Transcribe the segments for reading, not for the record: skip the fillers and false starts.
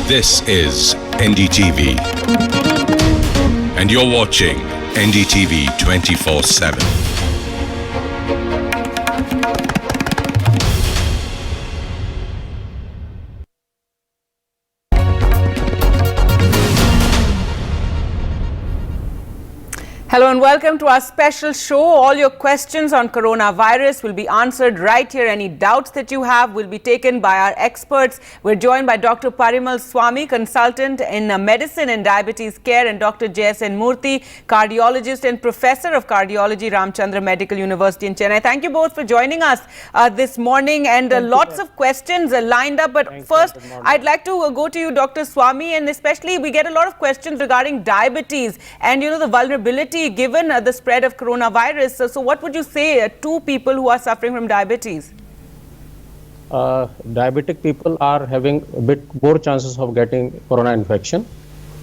This is NDTV, and you're watching NDTV 24/7. Hello and welcome to our special show. All your questions on coronavirus will be answered right here. Any doubts that you have will be taken by our experts. We're joined by Dr. Parimal Swami, consultant in medicine and diabetes care, and Dr. JSN Murthy, cardiologist and professor of cardiology, Ramchandra Medical University in Chennai. Thank you both for joining us this morning, and lots of questions lined up. But first, I'd like to go to you, Dr. Swami, and especially we get a lot of questions regarding diabetes and, you know, the vulnerability given the spread of coronavirus. So what would you say to people who are suffering from diabetes? Diabetic people are having a bit more chances of getting corona infection.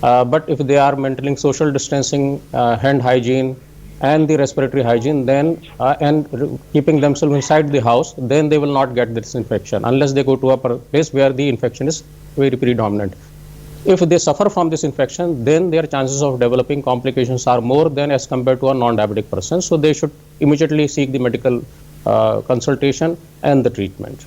But if they are maintaining social distancing, hand hygiene and the respiratory hygiene, then and keeping themselves inside the house, then they will not get this infection unless they go to a place where the infection is very predominant. If they suffer from this infection, then their chances of developing complications are more than as compared to a non-diabetic person. So they should immediately seek the medical consultation and the treatment.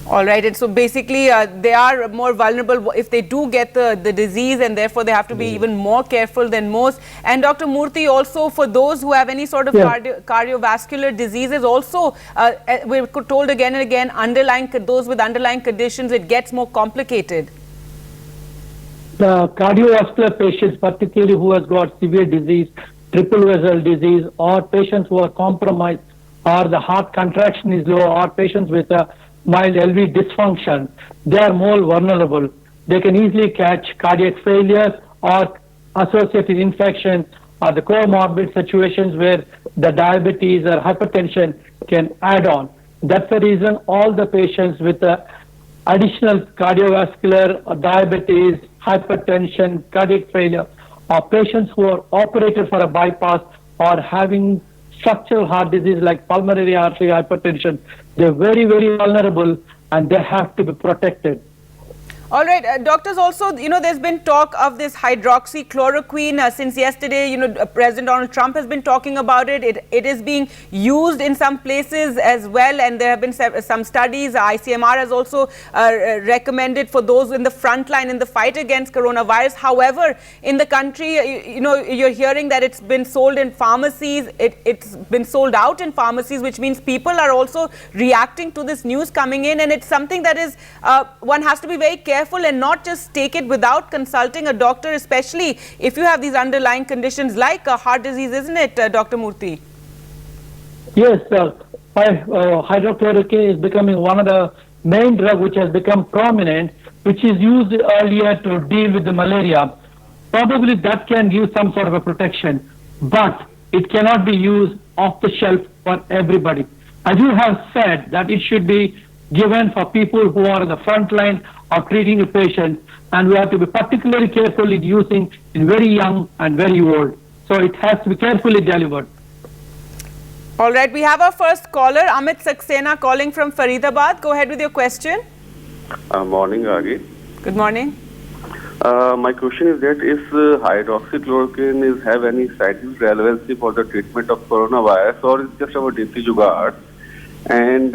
All right. And so basically they are more vulnerable if they do get the disease, and therefore they have to be even more careful than most. And Dr. Murthy, also for those who have any sort of cardiovascular diseases, also we're told again and again, those with underlying conditions, it gets more complicated. The cardiovascular patients, particularly who has got severe disease, triple vessel disease, or patients who are compromised, or the heart contraction is low, or patients with a mild LV dysfunction, they are more vulnerable. They can easily catch cardiac failure or associated infections or the comorbid situations where the diabetes or hypertension can add on. That's the reason all the patients with additional cardiovascular or diabetes, hypertension, cardiac failure, or patients who are operated for a bypass or having structural heart disease like pulmonary artery hypertension, they're very, very vulnerable and they have to be protected. All right, doctors, also, you know, there's been talk of this hydroxychloroquine since yesterday. You know, President Donald Trump has been talking about it. It is being used in some places as well, and there have been some studies. ICMR has also recommended for those in the front line in the fight against coronavirus. However, in the country, you know, you're hearing that it's been sold in pharmacies. It's been sold out in pharmacies, which means people are also reacting to this news coming in, and it's something that is one has to be very careful and not just take it without consulting a doctor, especially if you have these underlying conditions like heart disease, isn't it, Dr. Murthy? Yes, hydrochloroquine is becoming one of the main drugs which has become prominent, which is used earlier to deal with the malaria. Probably that can give some sort of a protection, but it cannot be used off the shelf for everybody. As you have said, that it should be given for people who are in the front line of treating a patient, and we have to be particularly careful in using in very young and very old. So it has to be carefully delivered. All right, we have our first caller, Amit Saxena, calling from Faridabad. Go ahead with your question. Morning, Agi. Good morning. My question is that if hydroxychloroquine have any scientific relevancy for the treatment of coronavirus, or is just our desi jugaad? And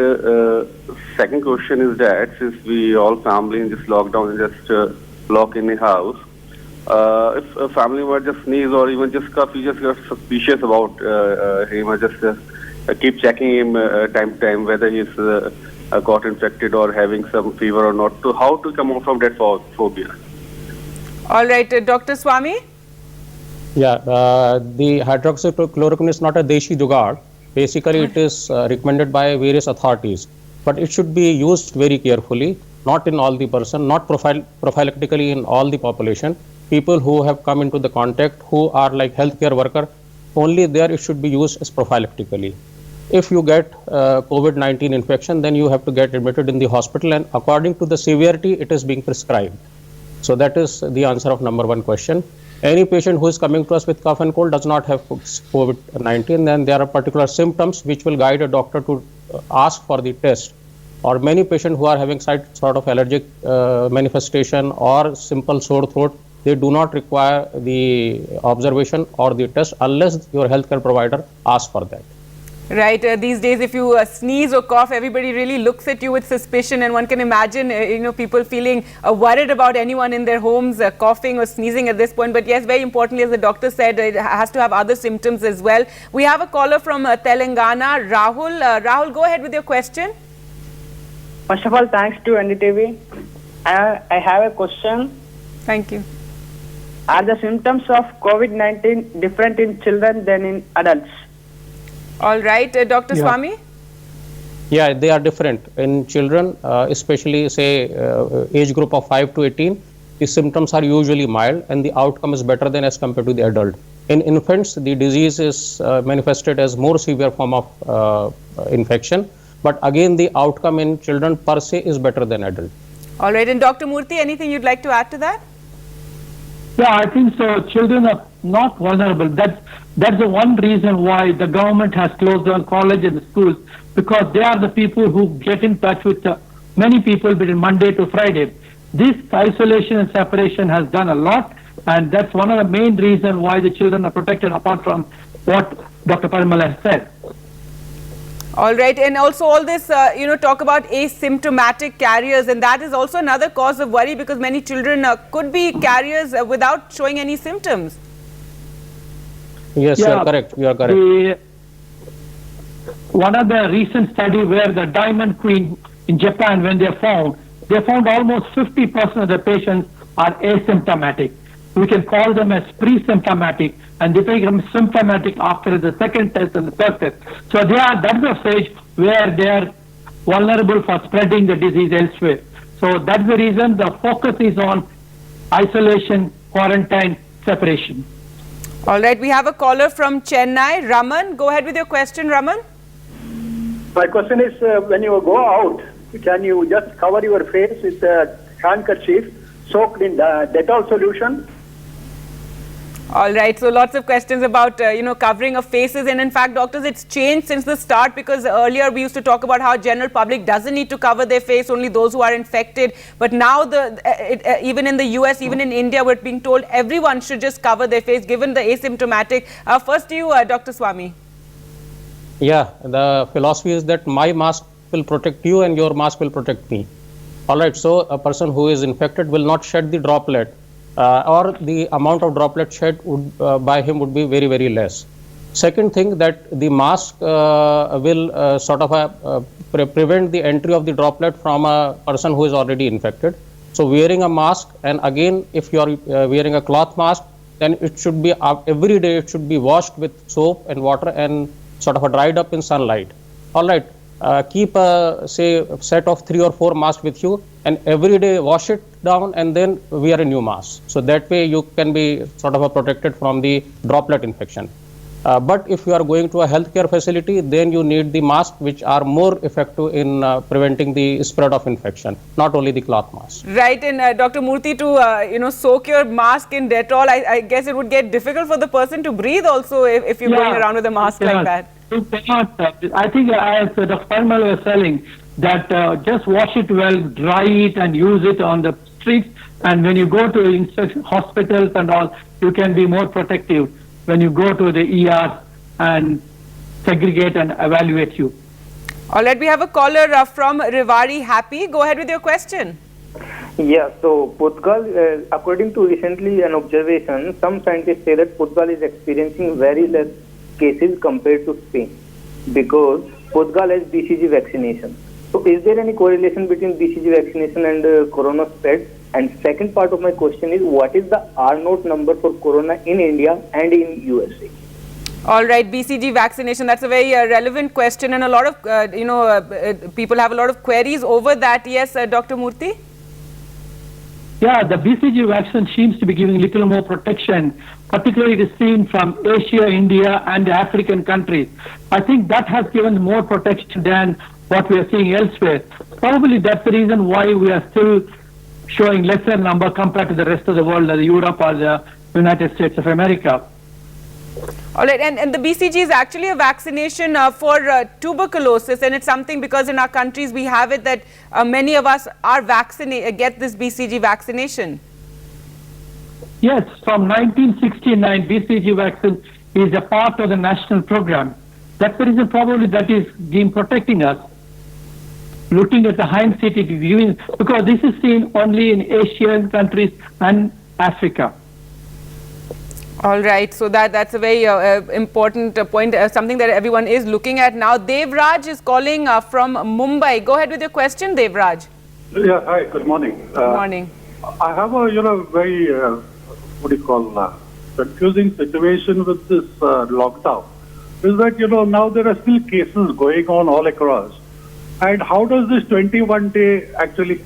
second question is that since we all family in this lockdown just lock in the house, if a family member just sneeze or even just cough, you just get suspicious about him, or just keep checking him time to time whether he's got infected or having some fever or not. So how to come out from that phobia? All right, Dr. Swami? Yeah, the hydroxychloroquine is not a deshi jugaad. Basically, it is recommended by various authorities, but it should be used very carefully, not in all the person, not prophylactically in all the population. People who have come into the contact, who are like healthcare worker, only there it should be used as prophylactically. If you get COVID-19 infection, then you have to get admitted in the hospital, and according to the severity, it is being prescribed. So that is the answer of number one question. Any patient who is coming to us with cough and cold does not have COVID-19, then there are particular symptoms which will guide a doctor to ask for the test. or many patients who are having sort of allergic manifestation or simple sore throat, they do not require the observation or the test unless your healthcare provider asks for that. Right. These days, if you sneeze or cough, everybody really looks at you with suspicion, and one can imagine, people feeling worried about anyone in their homes coughing or sneezing at this point. But yes, very importantly, as the doctor said, it has to have other symptoms as well. We have a caller from Telangana, Rahul. Rahul, go ahead with your question. First of all, thanks to NDTV. I have a question. Thank you. Are the symptoms of COVID-19 different in children than in adults? All right, Dr. Swami? Yeah, they are different. In children, especially say age group of 5 to 18, the symptoms are usually mild and the outcome is better than as compared to the adult. In infants, the disease is manifested as more severe form of infection, but again the outcome in children per se is better than adult. All right, and Dr. Murthy, anything you'd like to add to that? Yeah, I think so. Children are not vulnerable. That's the one reason why the government has closed down college and schools, because they are the people who get in touch with many people between Monday to Friday. This isolation and separation has done a lot, and that's one of the main reasons why the children are protected, apart from what Dr. Parimal has said. All right, and also all this, talk about asymptomatic carriers, and that is also another cause of worry, because many children could be carriers without showing any symptoms. Yes, you are correct. You are correct. One of the recent study where the Diamond Queen in Japan, when they found almost 50% of the patients are asymptomatic. We can call them as pre-symptomatic, and they become symptomatic after the second test and the third test. So that's the stage where they are vulnerable for spreading the disease elsewhere. So that's the reason the focus is on isolation, quarantine, separation. All right, we have a caller from Chennai, Raman. Go ahead with your question, Raman. My question is, when you go out, can you just cover your face with a handkerchief soaked in Dettol solution? All right, so lots of questions about, covering of faces. And in fact, doctors, it's changed since the start, because earlier we used to talk about how general public doesn't need to cover their face, only those who are infected. But now, even in the US, even in India, we're being told everyone should just cover their face, given the asymptomatic. First to you, Dr. Swami. Yeah, the philosophy is that my mask will protect you and your mask will protect me. All right, so a person who is infected will not shed the droplet. Or the amount of droplet shed by him would be very, very less. Second thing, that the mask will sort of prevent the entry of the droplet from a person who is already infected. So wearing a mask, and again, if you are wearing a cloth mask, then it should be every day it should be washed with soap and water and sort of dried up in sunlight. All right. Keep a set of 3 or 4 masks with you, and every day wash it down and then wear a new mask. So that way you can be sort of protected from the droplet infection. But if you are going to a healthcare facility, then you need the masks which are more effective in preventing the spread of infection, not only the cloth mask. Right, and Dr. Murthy, to soak your mask in Dettol, I guess it would get difficult for the person to breathe also if you're going around with a mask like that. You cannot, I think, as Dr. Parimal was telling, that just wash it well, dry it, and use it on the streets. And when you go to hospitals and all, you can be more protective when you go to the ER and segregate and evaluate you. All right, we have a caller from Rivari Happy. Go ahead with your question. Yeah, so Portugal, according to recently an observation, some scientists say that Portugal is experiencing very less cases compared to Spain because Portugal has BCG vaccination. So is there any correlation between BCG vaccination and corona spread? And second part of my question is, what is the R0 number for corona in India and in USA? All right, BCG vaccination, that's a very relevant question, and a lot of people have a lot of queries over that. Yes, Dr. Murthy? Yeah, the BCG vaccine seems to be giving little more protection, particularly it is seen from Asia, India, and the African countries. I think that has given more protection than what we are seeing elsewhere. Probably that's the reason why we are still showing lesser number compared to the rest of the world, like Europe or the United States of America. All right, and the BCG is actually a vaccination for tuberculosis, and it's something because in our countries we have it that many of us are vaccinated, get this BCG vaccination. Yes, from 1969, BCG vaccine is a part of the national program. That's the reason probably that is been protecting us. Looking at the hindsight, because this is seen only in Asian countries and Africa. All right, so that's a very important point, something that everyone is looking at now. Devraj is calling from Mumbai. Go ahead with your question, Devraj. Yeah, hi, good morning. Good morning. I have a, very, confusing situation with this lockdown. Is that, now there are still cases going on all across. And how does this 21-day actually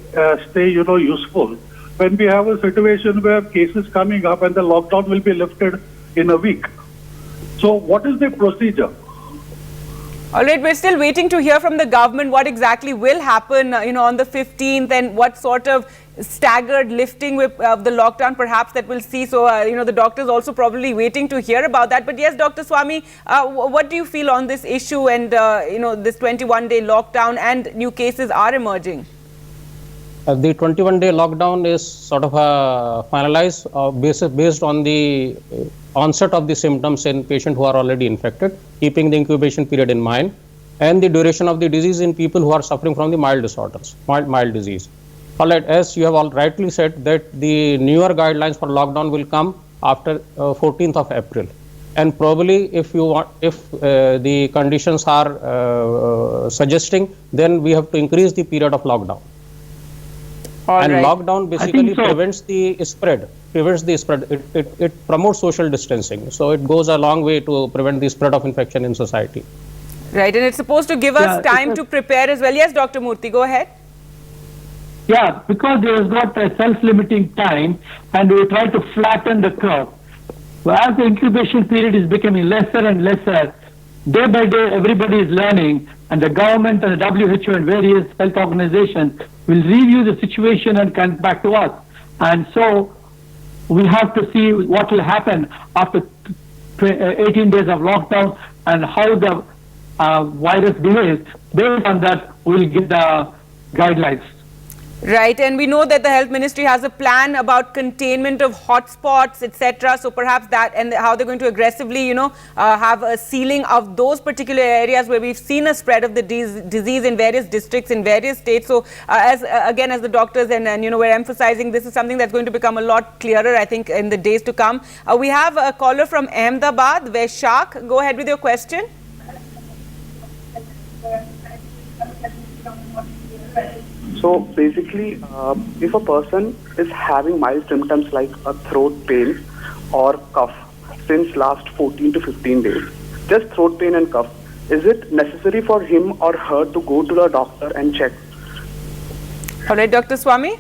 stay, useful when we have a situation where cases coming up and the lockdown will be lifted in a week? So what is the procedure? All right, we're still waiting to hear from the government what exactly will happen, on the 15th and what sort of staggered lifting of the lockdown perhaps that we'll see. So, the doctors also probably waiting to hear about that. But yes, Dr. Swami, what do you feel on this issue and, this 21-day lockdown and new cases are emerging? The 21-day lockdown is sort of finalized based on the onset of the symptoms in patients who are already infected, keeping the incubation period in mind, and the duration of the disease in people who are suffering from the mild disorders, mild disease. All right, as you have all rightly said, that the newer guidelines for lockdown will come after 14th of April. And probably if the conditions are suggesting, then we have to increase the period of lockdown. Lockdown basically prevents the spread. It promotes social distancing. So it goes a long way to prevent the spread of infection in society. Right, and it's supposed to give us time to prepare as well. Yes, Dr. Murthy, go ahead. Yeah, because there is not a self-limiting time and we try to flatten the curve. Well, as the incubation period is becoming lesser and lesser, day by day everybody is learning, and the government and the WHO and various health organizations will review the situation and come back to us. And so we have to see what will happen after 18 days of lockdown and how the virus behaves. Based on that, we'll get the guidelines. Right, and we know that the health ministry has a plan about containment of hotspots, etc. So perhaps that and how they're going to aggressively, have a sealing of those particular areas where we've seen a spread of the disease in various districts in various states. So as the doctors and we're emphasizing, this is something that's going to become a lot clearer, I think, in the days to come. We have a caller from Ahmedabad, Vaishak. Go ahead with your question. So basically, if a person is having mild symptoms like a throat pain or cough since last 14 to 15 days, just throat pain and cough, is it necessary for him or her to go to the doctor and check? All right, Dr. Swami?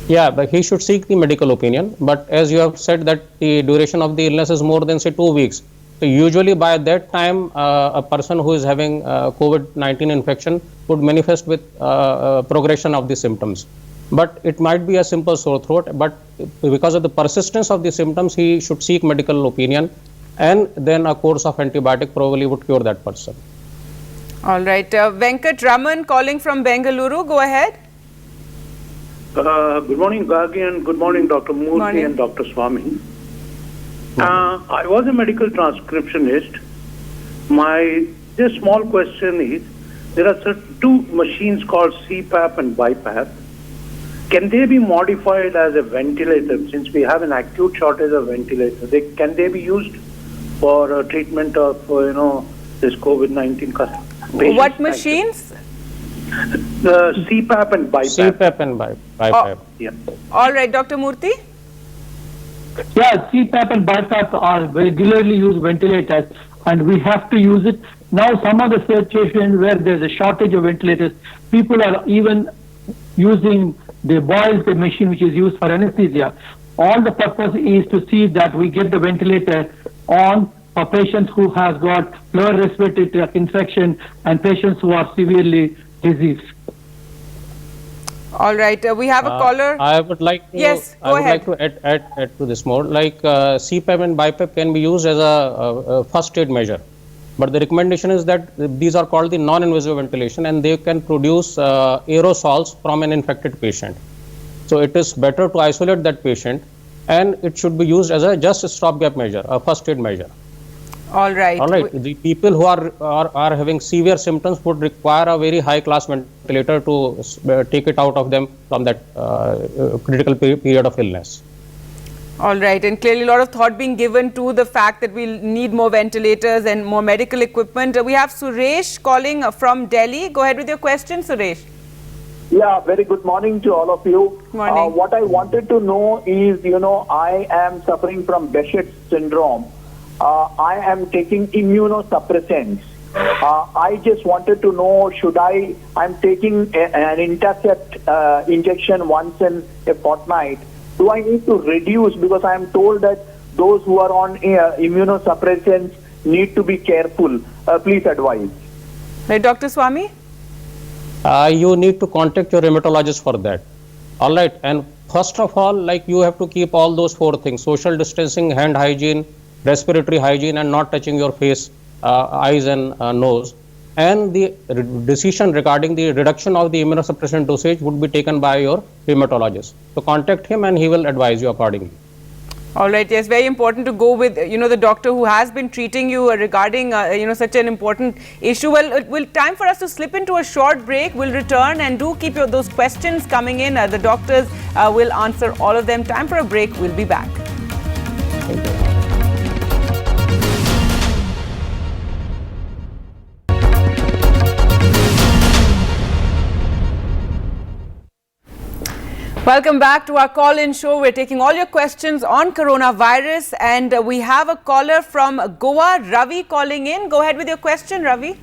Yeah, but he should seek the medical opinion. But as you have said that the duration of the illness is more than, say, 2 weeks. So usually by that time, a person who is having COVID-19 infection would manifest with progression of the symptoms. But it might be a simple sore throat, but because of the persistence of the symptoms, he should seek medical opinion, and then a course of antibiotic probably would cure that person. All right. Venkat Raman calling from Bengaluru. Go ahead. Good morning, Gargi, and good morning, Dr. Murthy and Dr. Swami. I was a medical transcriptionist. My just small question is, there are two machines called CPAP and BiPAP. Can they be modified as a ventilator, since we have an acute shortage of ventilators? Can they be used for treatment of, this COVID-19 patients? What machines? The CPAP and BiPAP. CPAP and BiPAP. Yeah. All right, Dr. Murthy? Yeah, CPAP and BiPAP are regularly used ventilators, and we have to use it. Now, some of the situations where there's a shortage of ventilators, people are even using the BOILS machine, which is used for anesthesia. All the purpose is to see that we get the ventilator on for patients who have got lower respiratory tract infection and patients who are severely diseased. All right, we have a caller. I would like to, Yes, go ahead. like to add to this more. Like CPAP and BiPAP can be used as a first aid measure, but the recommendation is that these are called the non-invasive ventilation, and they can produce aerosols from an infected patient. So it is better to isolate that patient, and it should be used as a just stopgap measure, a first aid measure. All right. All right. The people who are having severe symptoms would require a very high class ventilator to take it out of them from that critical period of illness. All right, and clearly a lot of thought being given to the fact that we'll need more ventilators and more medical equipment. We have Suresh calling from Delhi. Go ahead with your question, Suresh. Yeah, very good morning to all of you. Morning. What I wanted to know is, I am suffering from Behçet syndrome. I am taking immunosuppressants. I just wanted to know, I'm taking an Intercept injection once in a fortnight. Do I need to reduce, because I am told that those who are on immunosuppressants need to be careful. Please advise. Right, Dr. Swami? You need to contact your rheumatologist for that. All right. And first of all, like, you have to keep all those 4 things: social distancing, hand hygiene, respiratory hygiene, and not touching your face, eyes and nose. And the decision regarding the reduction of the immunosuppressant dosage would be taken by your rheumatologist. So contact him and he will advise you accordingly. All right, yes, very important to go with, the doctor who has been treating you regarding, such an important issue. Well, it will time for us to slip into a short break. We'll return, and do keep those questions coming in. The doctors will answer all of them. Time for a break. We'll be back. Thank you. Welcome back to our call-in show. We're taking all your questions on coronavirus, and we have a caller from Goa, Ravi, calling in. Go ahead with your question, Ravi.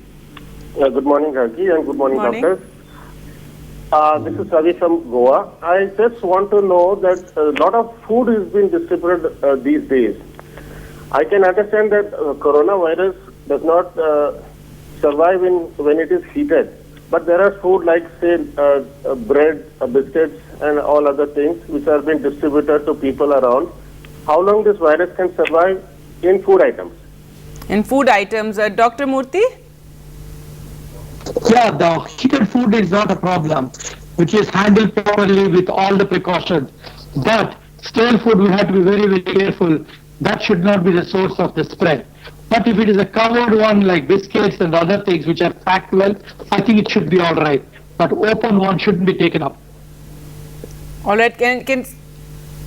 Good morning, Raji, and good morning, doctors. This is Ravi from Goa. I just want to know that a lot of food is being distributed these days. I can understand that coronavirus does not survive when it is heated. But there are food like, say, bread, biscuits, and all other things which are being distributed to people around. How long this virus can survive in food items? In food items, Dr. Murthy? Yeah, the heated food is not a problem, which is handled properly with all the precautions. But stale food, we have to be very, very careful. That should not be the source of the spread. But if it is a covered one like biscuits and other things which are packed well, I think it should be all right. But open one shouldn't be taken up. All right,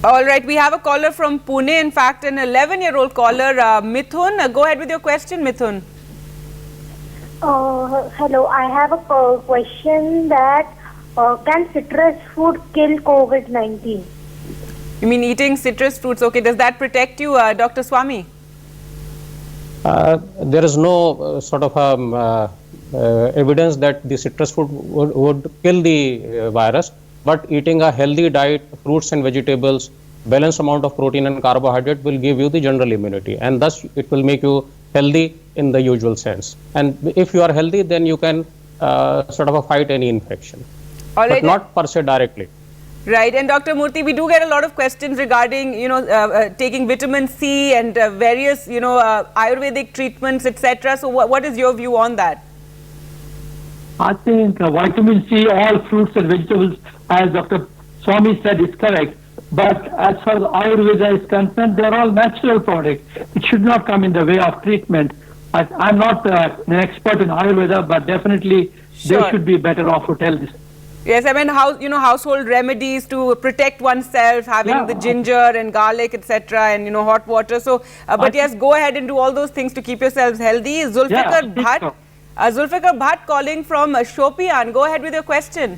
all right, we have a caller from Pune. In fact, an 11-year-old caller, Mithun. Go ahead with your question, Mithun. Hello, I have a question that can citrus food kill COVID-19? You mean eating citrus fruits? Okay, does that protect you, Dr. Swami? There is no sort of evidence that the citrus fruit would kill the virus, but eating a healthy diet, fruits and vegetables, balanced amount of protein and carbohydrate will give you the general immunity, and thus it will make you healthy in the usual sense. And if you are healthy, then you can sort of fight any infection, but not per se directly. Right, and Dr. Murthy, we do get a lot of questions regarding, taking vitamin C and various, Ayurvedic treatments, etc. So what is your view on that? I think vitamin C, all fruits and vegetables, as Dr. Swami said, is correct. But as far as Ayurveda is concerned, they are all natural products. It should not come in the way of treatment. I'm not an expert in Ayurveda, but definitely they should be better off to tell this. Yes, I mean, household remedies to protect oneself, having the ginger and garlic, etc., and hot water. So, but yes, go ahead and do all those things to keep yourselves healthy. Zulfikar Bhatt, Zulfikar Bhatt calling from Shopian. Go ahead with your question.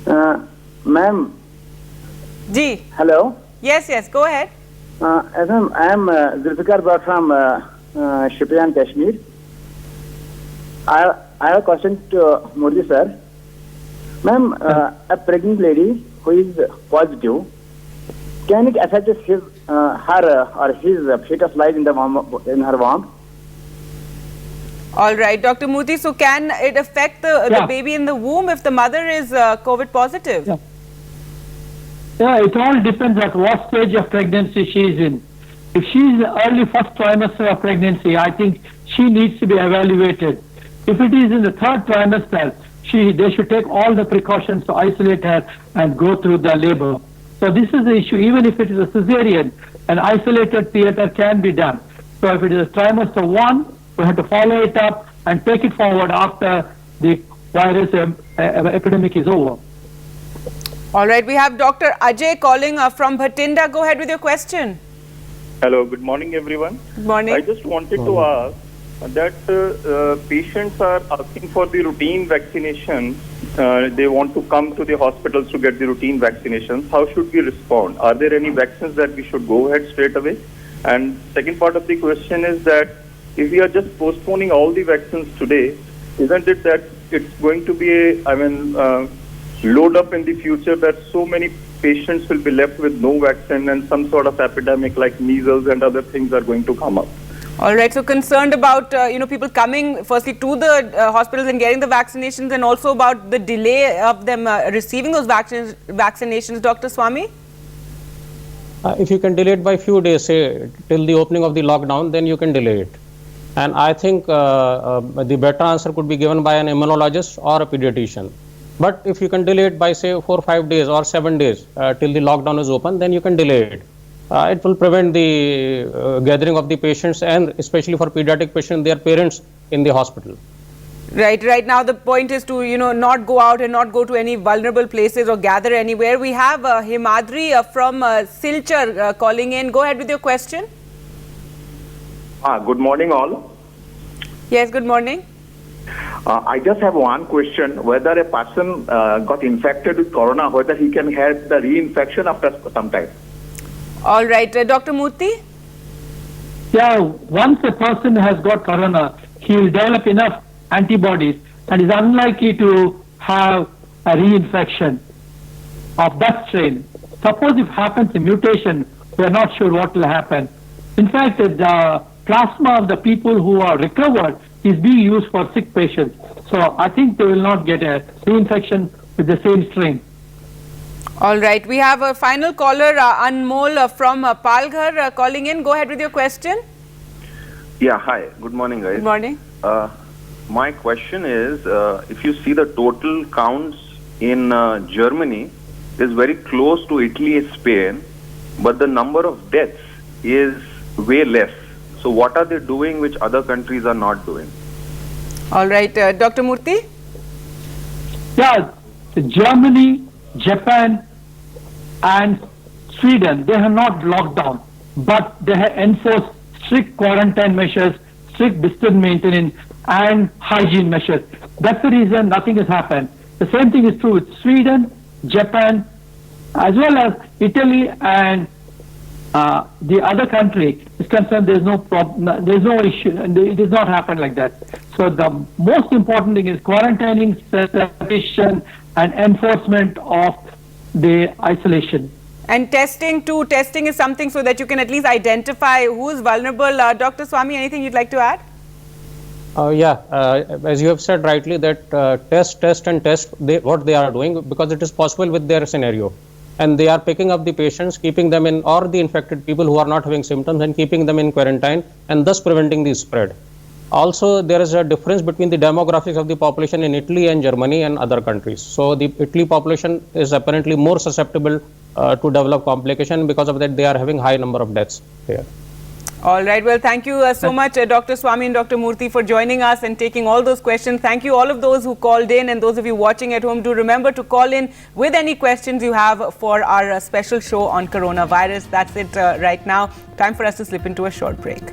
Ma'am. Ji. Hello. Yes, go ahead. I am Zulfikar Bhatt from Shopian, Kashmir. I have a question to Murthy sir. Ma'am, a pregnant lady who is positive, can it affect his, her or his fetus life in her womb? All right, Dr. Murthy, so can it affect the baby in the womb if the mother is COVID positive? Yeah, it all depends at what stage of pregnancy she is in. If she is in the early first trimester of pregnancy, I think she needs to be evaluated. If it is in the third trimester, they should take all the precautions to isolate her and go through the labor. So this is the issue. Even if it is a cesarean, an isolated theater can be done. So if it is a trimester 1, we have to follow it up and take it forward after the virus epidemic is over. All right, we have Dr. Ajay calling from Bhatinda. Go ahead with your question. Hello, good morning everyone. Good morning. I just wanted to ask that patients are asking for the routine vaccinations. They want to come to the hospitals to get the routine vaccinations. How should we respond? Are there any vaccines that we should go ahead straight away? And second part of the question is that if we are just postponing all the vaccines today, isn't it that it's going to be load up in the future that so many patients will be left with no vaccine and some sort of epidemic like measles and other things are going to come up? All right, so concerned about people coming firstly to the hospitals and getting the vaccinations, and also about the delay of them receiving those vaccinations, Dr. Swami? If you can delay it by few days, say till the opening of the lockdown, then you can delay it. And I think the better answer could be given by an immunologist or a pediatrician. But if you can delay it by say 4 or 5 days or 7 days till the lockdown is open, then you can delay it. It will prevent the gathering of the patients, and especially for pediatric patients, their parents in the hospital. Right now the point is to not go out and not go to any vulnerable places or gather anywhere. We have Himadri from Silchar calling in. Go ahead with your question. Good morning all. Yes, good morning. I just have one question, whether a person got infected with corona, whether he can have the reinfection after some time. All right, Dr. Murthy? Yeah, once a person has got corona, he will develop enough antibodies and is unlikely to have a reinfection of that strain. Suppose if happens a mutation, we are not sure what will happen. In fact, the plasma of the people who are recovered is being used for sick patients. So I think they will not get a reinfection with the same strain. All right, we have a final caller, Anmol from Palghar calling in. Go ahead with your question. Yeah, hi. Good morning, guys. Good morning. My question is, if you see the total counts in Germany is very close to Italy and Spain, but the number of deaths is way less. So what are they doing which other countries are not doing? All right, Dr. Murthy? Yeah, Germany, Japan and Sweden, they have not locked down, but they have enforced strict quarantine measures, strict distance maintenance and hygiene measures. That's the reason nothing has happened. The same thing is true with Sweden, Japan, as well as Italy and the other country is concerned. There's no problem, there's no issue, and it does not happen like that. So the most important thing is quarantining, sanitation and enforcement of the isolation. And testing too. Testing is something so that you can at least identify who is vulnerable. Dr. Swami, anything you'd like to add? As you have said rightly, that test, what they are doing, because it is possible with their scenario. And they are picking up the patients, keeping them in, or the infected people who are not having symptoms, and keeping them in quarantine, and thus preventing the spread. Also, there is a difference between the demographics of the population in Italy and Germany and other countries. So the Italy population is apparently more susceptible to develop complication. Because of that, they are having high number of deaths there. All right. Well, thank you so much, Dr. Swami and Dr. Murthy, for joining us and taking all those questions. Thank you all of those who called in, and those of you watching at home, do remember to call in with any questions you have for our special show on coronavirus. That's it right now. Time for us to slip into a short break.